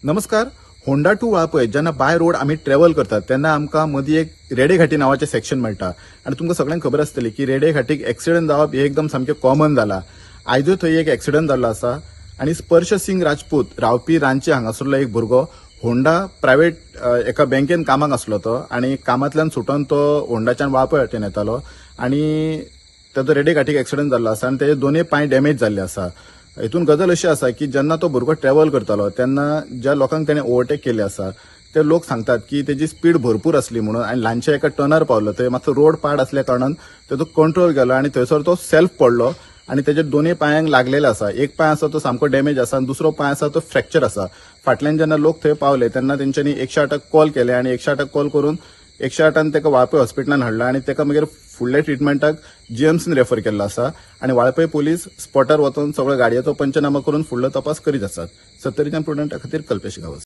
नमस्कार. Honda to Valpoi जेन्ना by road आम्ही ट्रॅव्हल करतात तेन्ना आमकां मदीं एक रेडे घाटी नावाचें सेक्शन मेळटा आनी तुमकां सगळ्यांक खबर आसतली की रेडे घाटीक एक्सिडंट जावप हे एकदम सामकें कॉमन जाला. आयजूय थंय एक एक्सिडंट जाल्लो आसा आनी स्पर्श सिंग राजपूत रावपी रांची हांगासरलो एक भुरगो होंडा प्रायव्हेट एका बँकेन कामाक आसलो तो आनी कामांतल्यान सुटोन तो होंडाच्यान वाळपय वाटेन येतालो आनी ताचो रेडे घाटीक एक्सिडंट जाल्लो आसा आनी तेजे दोनूय पांय डॅमेज जाल्ले आसा. हितून गजाल अशी आसा की जेन्ना तो भुरगो ट्रॅव्हल करतालो तेन्ना ज्या लोकांक ताणें ओव्हरटेक केले आसा ते लोक सांगतात की तेजी स्पीड भरपूर आसली म्हणून आनी ल्हानशा एका टर्नार पावलो थंय मातसो रोड पाड असल्या कारणान तेजो कंट्रोल गेलो आनी थंयसर तो सेल्फ पडलो आनी तेजे दोनूय पांयांक लागलेले आसा. एक पांय आसा तो सामको डॅमेज आसा आनी दुसरो पांय आसा तो फ्रॅक्चर आसा. फाटल्यान जेन्ना लोक थंय पावले तेन्ना तेंच्यांनी 108 कॉल केले आनी 108 कॉल करून 108 ताका वाळपय हॉस्पिटलान हाडला आनी ताका मागीर फुडल्या ट्रिटमेंटाक जीएमसीन रेफर केल्लो आसा आनी वाळपय पुलीस स्पॉटार वचून सगळ्यो गाडयेचो पंचनामा करून फुडलो तपास करीत आसात. सत्तरीच्यान प्रुडंटा खातीर कल्पेश गावस.